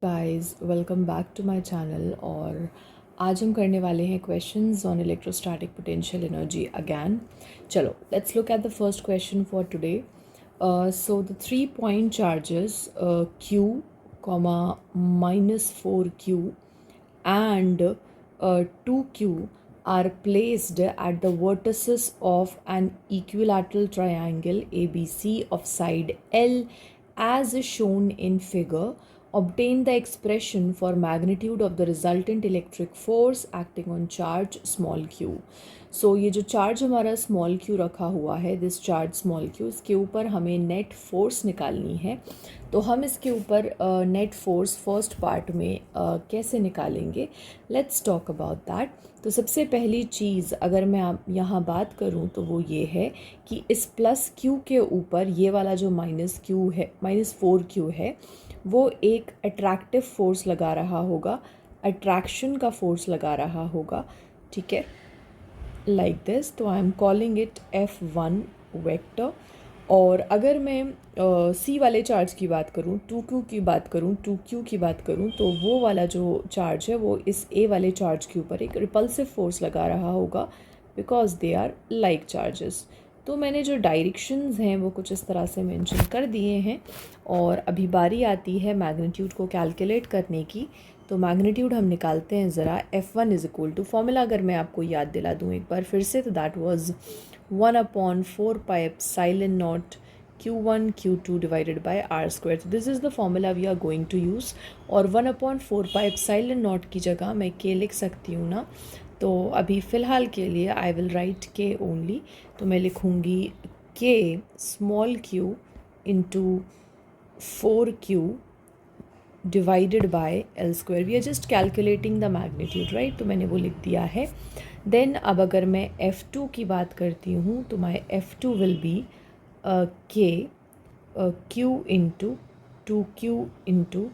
Guys welcome back to my channel. और आज हम करने वाले हैं questions on electrostatic potential energy again. चलो let's look at the first question for today. So the 3 point charges q -4q and 2q are placed at the vertices of an equilateral triangle ABC of side L as shown in figure. Obtain the expression for magnitude of the resultant electric force acting on charge small q. So ये जो charge हमारा small q रखा हुआ है, this charge small q, इसके ऊपर हमें net force निकालनी है। तो हम इसके ऊपर नेट फोर्स फर्स्ट पार्ट में कैसे निकालेंगे, लेट्स टॉक अबाउट दैट। तो सबसे पहली चीज़ अगर मैं यहाँ बात करूँ तो वो ये है कि इस प्लस q के ऊपर ये वाला जो -q है, -4q है, वो एक अट्रैक्टिव फोर्स लगा रहा होगा, अट्रैक्शन का फोर्स लगा रहा होगा, ठीक है, लाइक दिस। तो I am calling it F1 vector. और अगर मैं सी वाले चार्ज की बात करूँ, 2q की बात करूँ, 2q की बात करूँ, तो वो वाला जो चार्ज है वो इस ए वाले चार्ज के ऊपर एक रिपल्सिव फोर्स लगा रहा होगा, because they are like charges. तो मैंने जो डायरेक्शंस हैं वो कुछ इस तरह से मेंशन कर दिए हैं। और अभी बारी आती है मैग्नीट्यूड को कैलकुलेट करने की। तो मैग्नीट्यूड हम निकालते हैं ज़रा। F1 is equal to, formula अगर मैं आपको याद दिला दूँ एक बार फिर से, तो that was 1/4πε0 Q1 Q2 divided by R square. This is the formula we are going to use. और 1/4πε0 की जगह मैं के लिख सकती हूँ ना, तो अभी फ़िलहाल के लिए I will write K only. तो मैं लिखूँगी K small q into 4q divided by L square. We are just calculating the magnitude, right. तो मैंने वो लिख दिया है। देन अब अगर मैं F2 की बात करती हूँ तो माई F2 विल बी के q into 2q into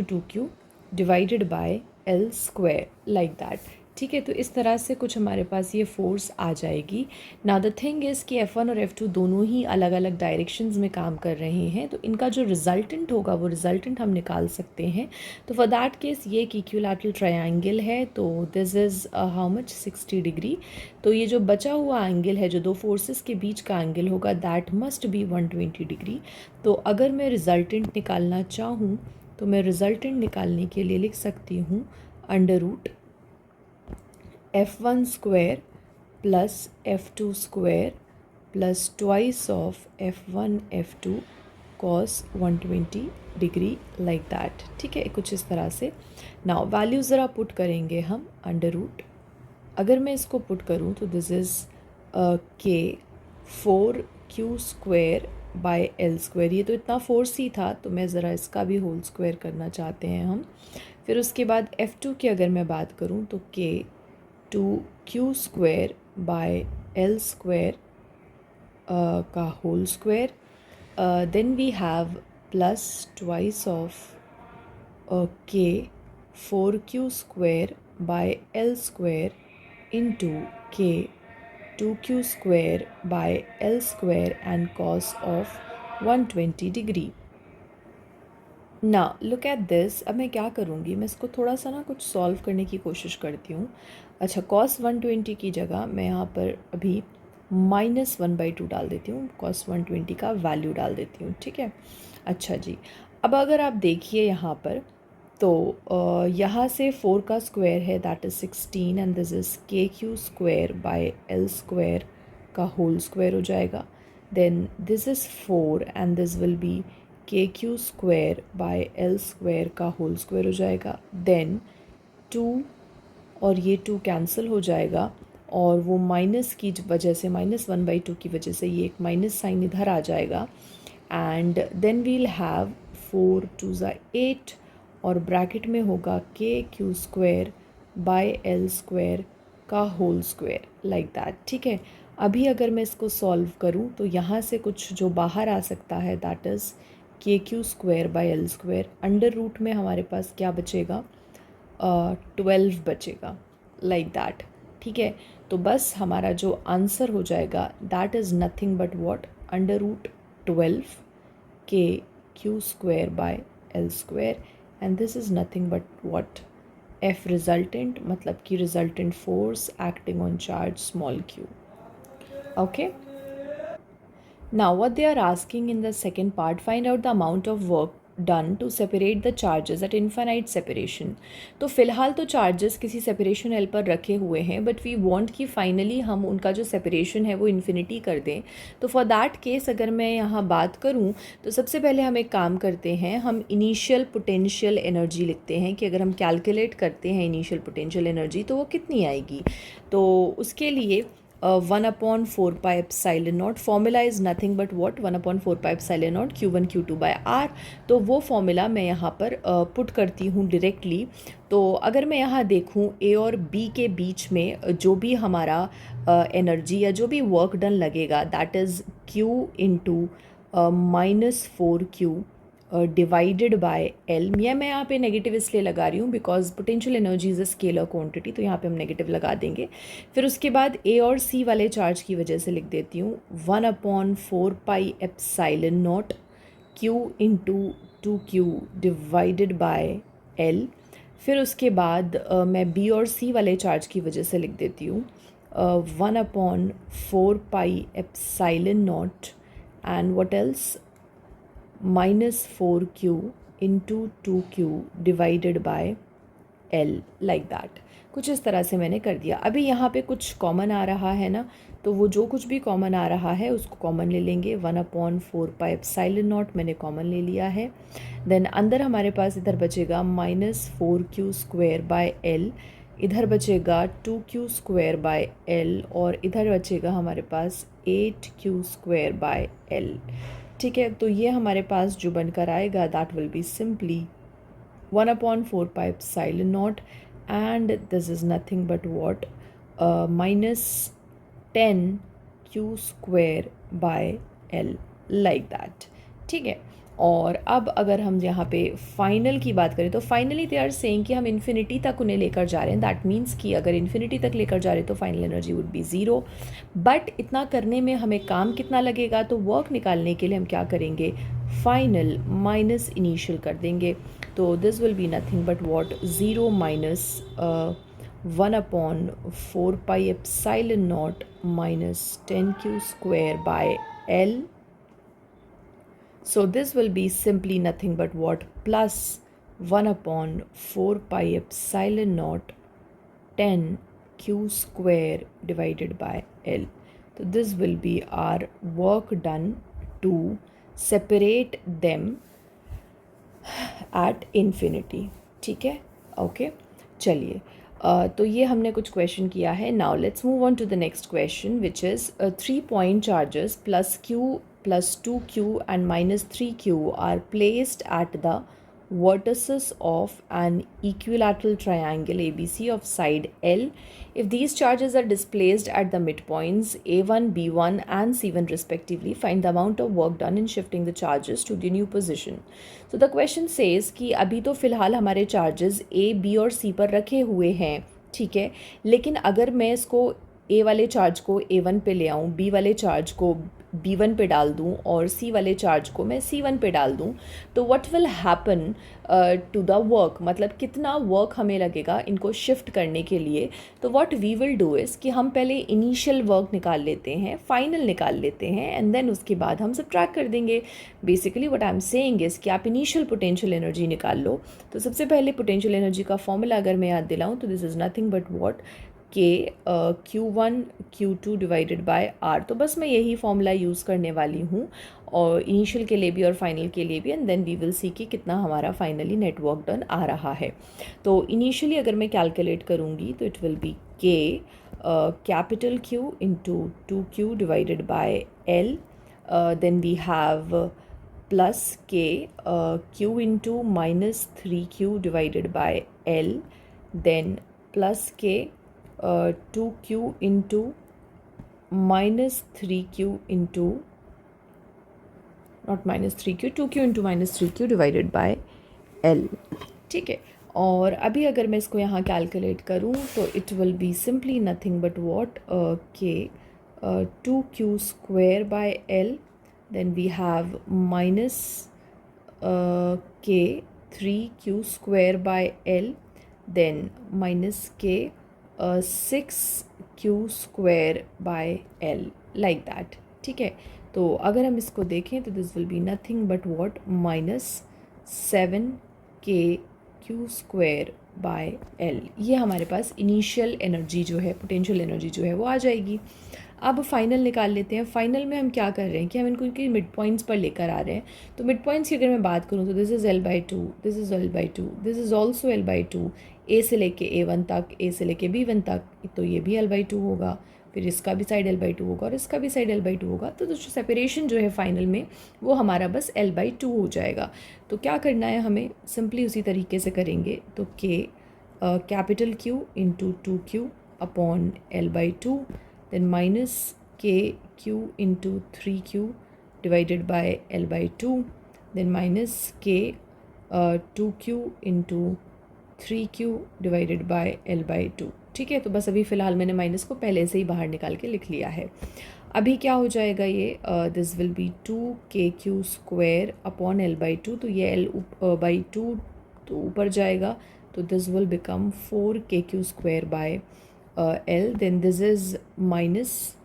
2q divided by L square, like that, ठीक है। तो इस तरह से कुछ हमारे पास ये फोर्स आ जाएगी। नाउ द थिंग इज़ कि F1 और F2 दोनों ही अलग अलग डायरेक्शंस में काम कर रहे हैं, तो इनका जो रिजल्टेंट होगा वो रिजल्टेंट हम निकाल सकते हैं। तो फॉर दैट केस ये एक इक्विलैटरल ट्रायंगल है, तो this is how much 60 degree. तो ये जो बचा हुआ एंगल है, जो दो फोर्सेस के बीच का एंगल होगा, दैट मस्ट बी 120 डिग्री। तो अगर मैं रिजल्टेंट निकालना चाहूँ तो मैं रिजल्टेंट निकालने के लिए लिख सकती हूँ under root F1 square plus F2 square plus twice of F1 F2 cos 120 degree, like that, ठीक है, कुछ इस तरह से। नाउ वैल्यू ज़रा पुट करेंगे हम। अंडर रूट अगर मैं इसको पुट करूँ तो दिस इज़ के 4q square by L square. ये तो इतना फोर्स ही था, तो मैं ज़रा इसका भी होल स्क्वायर करना चाहते हैं हम। फिर उसके बाद F2 की अगर मैं बात करूँ तो K 2q square by L square का whole square. Then we have plus twice of K 4q square by L square into K 2q square by L square and cos of 120 degree. ना look at this. अब मैं क्या करूँगी, मैं इसको थोड़ा सा ना कुछ सॉल्व करने की कोशिश करती हूँ। अच्छा, कॉस 120 की जगह मैं यहाँ पर अभी -1/2 डाल देती हूँ, कॉस 120 का वैल्यू डाल देती हूँ, ठीक है। अच्छा जी, अब अगर आप देखिए यहाँ पर, तो यहाँ से 4 का स्क्वायर है, that is 16, and this is KQ square by L square का होल स्क्वायर हो जाएगा। Then this is 4 and this will be KQ square by L square का होल स्क्वायर हो जाएगा। देन 2 और ये 2 कैंसिल हो जाएगा, और वो माइनस की वजह से, -1/2 की वजह से ये एक माइनस साइन इधर आ जाएगा। एंड देन वील हैव 4 2 ज़ा 8, और ब्रैकेट में होगा KQ square by L square का होल स्क्वायर, लाइक दैट, ठीक है। अभी अगर मैं इसको सॉल्व करूँ तो यहाँ से कुछ जो बाहर आ सकता है, that is KQ square by L square. Under root में हमारे पास क्या बचेगा, 12 बचेगा, लाइक दैट, ठीक है। तो बस हमारा जो आंसर हो जाएगा, that is nothing but what, under root 12 KQ square by L square. And this is nothing but what, F resultant, मतलब कि resultant force acting on charge small q. Okay. Now what they are asking in the second part, find out the amount of work done to separate the charges at infinite separation. तो फ़िलहाल तो charges किसी separation L पर रखे हुए हैं, but we want कि finally हम उनका जो separation है वो infinity कर दें. तो for that case अगर मैं यहाँ बात करूँ तो सबसे पहले हम एक काम करते हैं, हम initial potential energy लिखते हैं कि अगर हम calculate करते हैं initial potential energy तो वो कितनी आएगी. तो उसके लिए 1/4π/0 formula is nothing but what 1/4π/0 Q1 Q2 by R. तो वो फॉर्मूला मैं यहाँ पर पुट करती हूँ डायरेक्टली. तो अगर मैं यहाँ देखूँ A और B के बीच में जो भी हमारा एनर्जी या जो भी वर्क डन लगेगा that is Q into -4Q divided by L. मैं यहाँ पे नेगेटिव इसलिए लगा रही हूँ because potential energy is a scalar quantity, तो यहाँ पे हम नेगेटिव लगा देंगे. फिर उसके बाद ए और सी वाले चार्ज की वजह से लिख देती हूँ 1/4πε0 Q into 2Q divided by L. फिर उसके बाद मैं बी और सी वाले चार्ज की वजह से लिख देती हूँ 1/4πε0 and what else -4Q into 2Q divided by L like that. कुछ इस तरह से मैंने कर दिया. अभी यहाँ पे कुछ कॉमन आ रहा है ना, तो वो जो कुछ भी कॉमन आ रहा है उसको कॉमन ले लेंगे. 1/4πε0 मैंने कॉमन ले लिया है. देन अंदर हमारे पास इधर बचेगा -4Q² बाय L, इधर बचेगा 2Q² बाय L और इधर बचेगा हमारे पास 8Q² बाय L. ठीक है, तो ये हमारे पास जो बनकर आएगा that will be simply 1/4πε0 and this is nothing but what -10Q² by L like that. ठीक है. और अब अगर हम यहाँ पे फाइनल की बात करें तो फाइनली दे आर सेइंग कि हम इन्फिनिटी तक उन्हें लेकर जा रहे हैं. दैट मीन्स कि अगर इन्फिनिटी तक लेकर जा रहे हैं तो final energy would be 0. But इतना करने में हमें काम कितना लगेगा, तो वर्क निकालने के लिए हम क्या करेंगे, फाइनल माइनस इनिशियल कर देंगे. तो this will be nothing but what 0 minus 1/4πε0 minus 10Q² by L. So this will be simply nothing but what, plus 1/4πε0 10Q² divided by L. So this will be our work done to separate them at infinity. ठीक है, okay. चलिए, तो ये हमने कुछ question किया है. Now let's move on to the next question which is 3 point charges plus Q plus 2Q and minus 3Q are placed at the vertices of an equilateral triangle ABC of side L. If these charges are displaced at the midpoints A1, B1 and C1 respectively, find the amount of work done in shifting the charges to the new position. So the question says कि अभी तो फ़िलहाल हमारे charges A, B और C पर रखे हुए हैं, ठीक है. लेकिन अगर मैं इसको A वाले चार्ज को A1 पे ले आऊँ, B वाले चार्ज को B1 पे डाल दूँ और C वाले चार्ज को मैं C1 पे डाल दूँ, तो what will happen to the work, मतलब कितना वर्क हमें लगेगा इनको शिफ्ट करने के लिए. तो what we will do is कि हम पहले इनिशियल वर्क निकाल लेते हैं, फाइनल निकाल लेते हैं एंड देन उसके बाद हम सबट्रैक्ट कर देंगे. Basically what I am saying is कि आप इनिशियल पोटेंशियल एनर्जी निकाल लो. तो सबसे पहले पोटेंशियल एनर्जी का फॉर्मूला अगर मैं याद दिलाऊँ तो this is nothing but what के Q1 Q2 divided bye R. तो बस मैं यही फॉर्मूला यूज़ करने वाली हूँ और इनिशियल के लिए भी और फाइनल के लिए भी, and then we will see कि कितना हमारा फाइनली नेटवर्क डन आ रहा है. तो इनिशियली अगर मैं कैलकुलेट करूँगी तो it will be K capital Q into 2Q divided by L. Then we have plus K Q into -3Q divided by L. Then plus K 2Q into -3Q into, not -3Q, 2Q into -3Q divided by L. ठीक है. और अभी अगर मैं इसको यहाँ calculate करूँ तो it will be simply nothing but what K 2Q² by L. Then we have minus K 3q square by L, then minus k 6q square by L, like that. ठीक है, तो अगर हम इसको देखें तो this will be nothing but what -7k/q square by L। ये हमारे पास इनिशियल एनर्जी जो है, पोटेंशियल एनर्जी जो है वो आ जाएगी। अब फाइनल निकाल लेते हैं। फाइनल में हम क्या कर रहे हैं कि हम इनको इनके मिड पॉइंट्स पर लेकर आ रहे हैं। तो मिड पॉइंट्स की अगर मैं बात करूँ तो this is L/2, this is L/2, this is also L/2, ए से लेके A1 तक, ए से लेके B1 तक, तो ये भी L/2 होगा। फिर इसका भी साइड L/2 होगा और इसका भी साइड L/2 होगा। तो जो सेपरेशन जो है फाइनल में वो हमारा बस L/2 हो जाएगा। तो क्या करना है हमें, सिंपली उसी तरीके से करेंगे। तो K capital Q into 2Q upon L/2, then minus kq into 3q divided by L/2, then minus k 2q into 3q divided by L/2। ठीक है, तो बस अभी फ़िलहाल मैंने माइनस को पहले से ही बाहर निकाल के लिख लिया है। अभी क्या हो जाएगा ये, this will B 2kq square upon L/2, तो ये L/2 तो ऊपर जाएगा, तो this will become 4kq square by L, then this is minus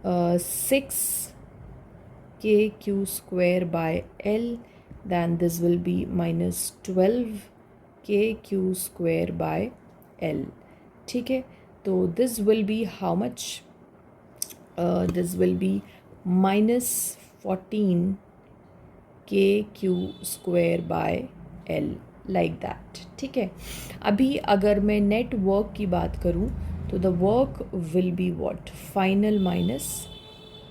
6kq square by L, then this will be minus 12kq square by L। ठीक है, तो this will be how much, this will be minus 14kq square by L, like that। ठीक है, अभी अगर मैं net work की बात करूँ तो the work will be what, final minus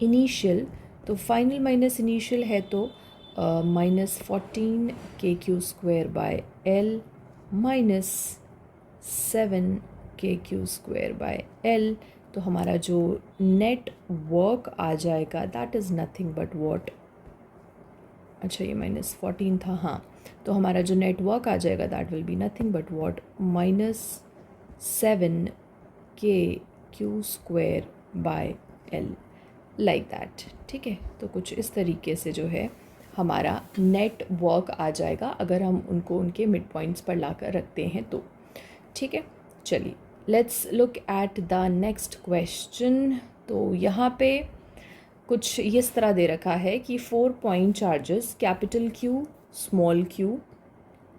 initial. तो फाइनल माइनस इनिशियल है तो -14kq square by L minus 7kq square by L। तो हमारा जो नेट वर्क आ जाएगा that is nothing but what, अच्छा ये -14 था, हाँ, तो हमारा जो नेट वर्क आ जाएगा that will be nothing but what -7kq square by L, like that. ठीक है, तो कुछ इस तरीके से जो है हमारा नेट वर्क आ जाएगा अगर हम उनको उनके मिड पॉइंट्स पर ला कर रखते हैं तो। ठीक है, चलिए let's look at the next question. तो यहाँ पे कुछ इस तरह दे रखा है कि 4 point charges capital Q small q,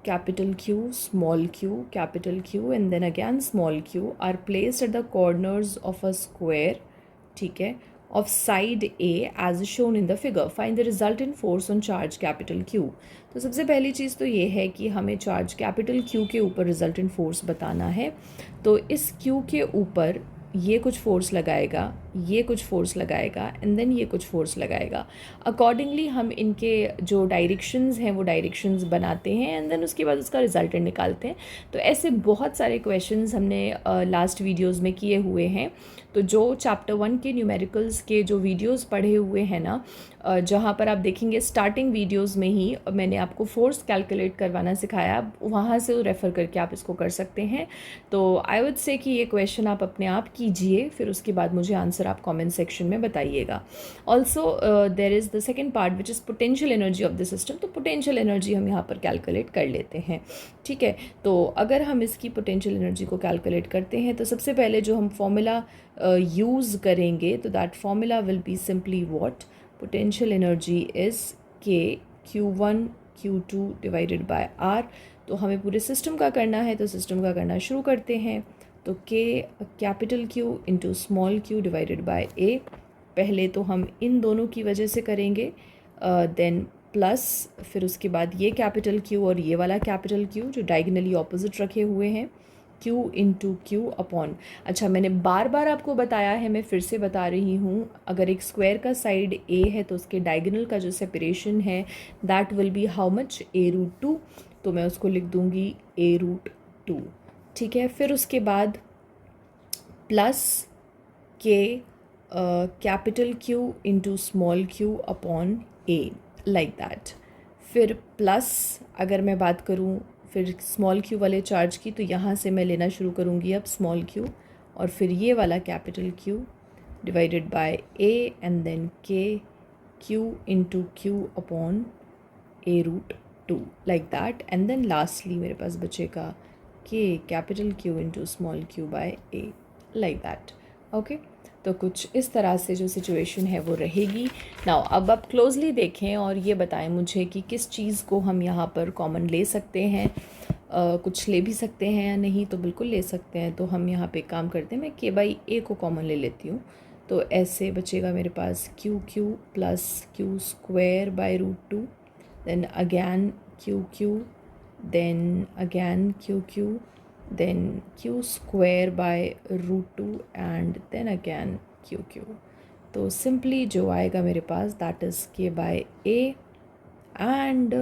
capital Q, small q, capital Q and then again small q are placed at the corners of a square, ठीक है, of side A as shown in the figure. Find the resultant force on charge capital Q। तो सबसे पहली चीज़ तो ये है कि हमें चार्ज कैपिटल Q के ऊपर रिजल्टेंट फोर्स बताना है। तो इस Q के ऊपर ये कुछ फोर्स लगाएगा, ये कुछ फोर्स लगाएगा एंड देन ये कुछ फोर्स लगाएगा। अकॉर्डिंगली हम इनके जो डायरेक्शंस हैं वो डायरेक्शंस बनाते हैं एंड देन उसके बाद उसका रिजल्टेंट निकालते हैं। तो ऐसे बहुत सारे क्वेश्चंस हमने लास्ट वीडियोस में किए हुए हैं। तो जो चैप्टर 1 के न्यूमेरिकल्स के जो वीडियोस पढ़े हुए हैं ना, जहाँ पर आप देखेंगे स्टार्टिंग वीडियोस में ही मैंने आपको फोर्स कैलकुलेट करवाना सिखाया, वहाँ से रेफ़र करके आप इसको कर सकते हैं। तो आई वुड से कि ये क्वेश्चन आप अपने आप कीजिए, फिर उसके बाद मुझे आंसर आप कमेंट सेक्शन में बताइएगा। Also there is the second part which is potential energy of the system. तो पोटेंशियल एनर्जी हम यहाँ पर कैलकुलेट कर लेते हैं। ठीक है, तो अगर हम इसकी पोटेंशियल एनर्जी को कैलकुलेट करते हैं तो सबसे पहले जो हम फॉर्मूला यूज़ करेंगे तो that formula will be simply what, potential energy is K Q1 Q2 divided bye R। तो हमें पूरे सिस्टम का करना है, तो सिस्टम का करना शुरू करते हैं। तो K capital Q into small q divided by A। पहले तो हम इन दोनों की वजह से करेंगे, देन प्लस फिर उसके बाद ये कैपिटल Q और ये वाला कैपिटल Q जो डायगनली ऑपोजिट रखे हुए हैं, Q इंटू Q अपॉन, अच्छा मैंने बार बार आपको बताया है, मैं फिर से बता रही हूँ, अगर एक स्क्वायर का साइड A है तो उसके डायगनल का जो सेपरेशन है that will B how much, A√2। तो मैं उसको लिख दूँगी A√2। ठीक है, फिर उसके बाद plus K capital Q into small q upon A, like that. फिर प्लस अगर मैं बात करूँ फिर स्मॉल q वाले चार्ज की, तो यहाँ से मैं लेना शुरू करूँगी अब स्मॉल q और फिर ये वाला capital Q divided by A and then K Q into Q upon A√2। 2 like that, and then lastly मेरे पास बचेगा k capital Q into small q by a like that. Okay, तो कुछ इस तरह से जो सिचुएशन है वो रहेगी। नाउ अब आप क्लोजली देखें और ये बताएं मुझे कि किस चीज़ को हम यहाँ पर कॉमन ले सकते हैं। कुछ ले भी सकते हैं या नहीं, तो बिल्कुल ले सकते हैं। तो हम यहाँ पे काम करते हैं, मैं k बाई a को कॉमन ले लेती हूँ। तो ऐसे बचेगा मेरे पास Q Q plus Q square by root 2, then again q then again q then q square by root 2 and then again q। तो सिंपली जो आएगा मेरे पास that is k by a and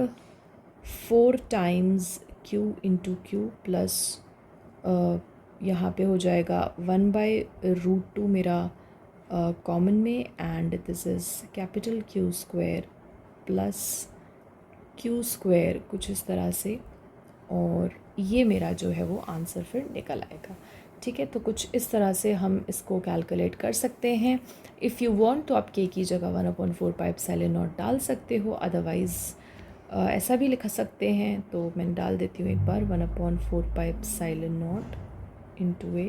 4 times q into Q plus यहाँ पे हो जाएगा 1 by root 2 मेरा कॉमन में, and this is capital Q square plus Q square कुछ इस तरह से, और ये मेरा जो है वो आंसर फिर निकल आएगा। ठीक है, तो कुछ इस तरह से हम इसको कैलकुलेट कर सकते हैं। इफ़ यू वांट तो आप k की जगह 1/4 पाई एप्सिलॉन नॉट डाल सकते हो, अदरवाइज़ ऐसा भी लिख सकते हैं। तो मैं डाल देती हूँ एक बार 1/4 pi epsilon not into a,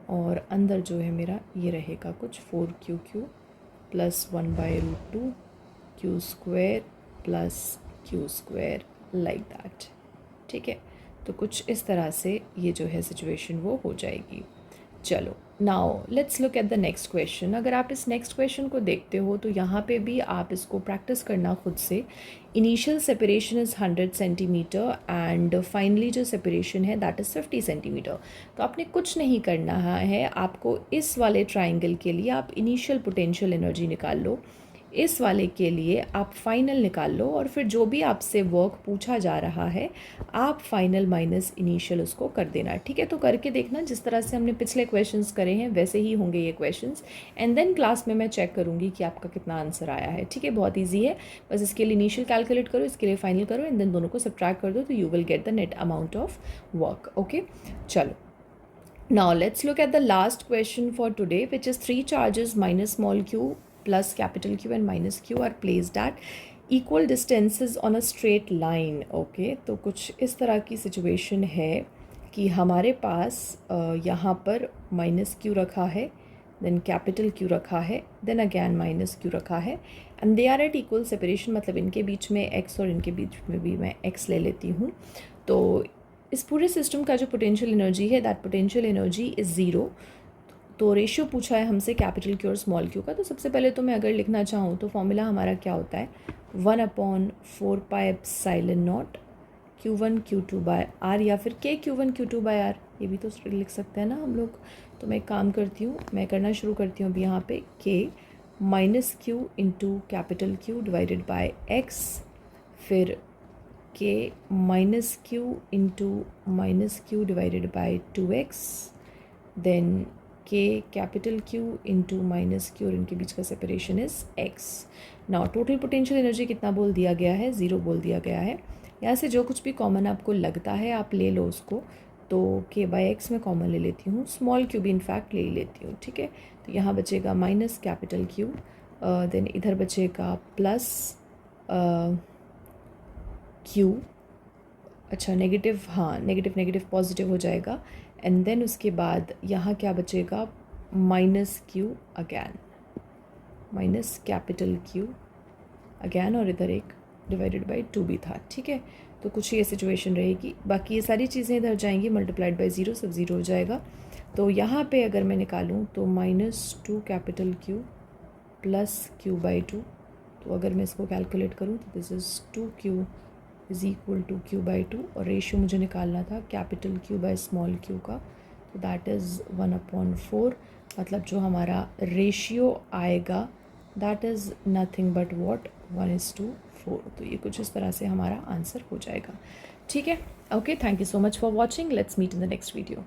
और अंदर जो है मेरा ये रहेगा कुछ 4q plus 1 by root 2 q square plus q square like that. ठीक है, तो कुछ इस तरह से ये जो है सिचुएशन वो हो जाएगी। चलो now let's look at the next question. अगर आप इस नेक्स्ट क्वेश्चन को देखते हो तो यहाँ पे भी आप इसको प्रैक्टिस करना खुद से। Initial separation is 100 centimetre and finally जो सेपरेशन है दैट इज़ 50 सेंटीमीटर। तो आपने कुछ नहीं करना है, आपको इस वाले ट्राइंगल के लिए आप इनिशियल पोटेंशियल एनर्जी निकाल लो, इस वाले के लिए आप फाइनल निकाल लो, और फिर जो भी आपसे वर्क पूछा जा रहा है आप फाइनल माइनस इनिशियल उसको कर देना। ठीक है, तो करके देखना जिस तरह से हमने पिछले क्वेश्चंस करे हैं वैसे ही होंगे ये क्वेश्चंस, एंड देन क्लास में मैं चेक करूँगी कि आपका कितना आंसर आया है। ठीक है, बहुत ईजी है, बस इसके लिए इनिशियल कैलकुलेट करो, इसके लिए फाइनल करो, एंड देन दोनों को सब्ट्रैक्ट कर दो, तो you will get the net amount of work. Okay, चलो now let's look at the last question for today, which is 3 charges minus small q plus capital Q and minus Q are placed at equal distances on a straight line। okay, तो कुछ इस तरह की situation है कि हमारे पास यहाँ पर माइनस Q रखा है, देन कैपिटल Q रखा है, देन अगैन माइनस Q रखा है, and they are at equal separation, मतलब इनके बीच में x और इनके बीच में भी मैं x ले लेती हूँ। तो इस पूरे सिस्टम का जो पोटेंशियल एनर्जी है that potential energy is zero. तो रेशियो पूछा है हमसे कैपिटल Q और स्मॉल q का। तो सबसे पहले तो मैं अगर लिखना चाहूँ तो फॉर्मूला हमारा क्या होता है, 1/4 pi epsilon naught Q1 Q2 by R, या फिर K Q1 Q2 by R, ये भी तो लिख सकते हैं ना हम लोग। तो मैं एक काम करती हूँ, मैं करना शुरू करती हूँ अभी यहाँ पे K minus Q into capital Q divided by X, फिर K minus Q into minus Q divided by 2x, then K capital Q into minus Q, और इनके बीच का separation is x। Now total potential energy कितना बोल दिया गया है, 0 बोल दिया गया है। यहाँ से जो कुछ भी कॉमन आपको लगता है आप ले लो उसको। तो k बाई x में कॉमन ले लेती हूँ, स्मॉल q भी इनफैक्ट ले ही लेती हूँ। ठीक है, तो यहाँ बचेगा माइनस कैपिटल Q, देन इधर बचेगा प्लस Q, अच्छा नेगेटिव, हाँ नेगेटिव नेगेटिव पॉजिटिव हो जाएगा, एंड देन उसके बाद यहाँ क्या बचेगा, minus Q again, minus capital Q again, और इधर एक डिवाइडेड बाई 2 भी था। ठीक है, तो कुछ ये सिचुएशन रहेगी, बाकी ये सारी चीज़ें इधर जाएंगी, मल्टीप्लाइड बाई 0 सब 0 हो जाएगा। तो यहाँ पे अगर मैं निकालूँ तो -2 capital Q plus Q by 2, तो अगर मैं इसको कैलकुलेट करूँ तो this is 2Q is equal to Q by 2, और रेशियो मुझे निकालना था capital Q by small q का, तो दैट इज़ 1/4, मतलब जो हमारा रेशियो आएगा that is nothing but what 1:4। तो ये कुछ इस तरह से हमारा आंसर हो जाएगा। ठीक है, okay, thank you so much for watching, let's meet in the next video.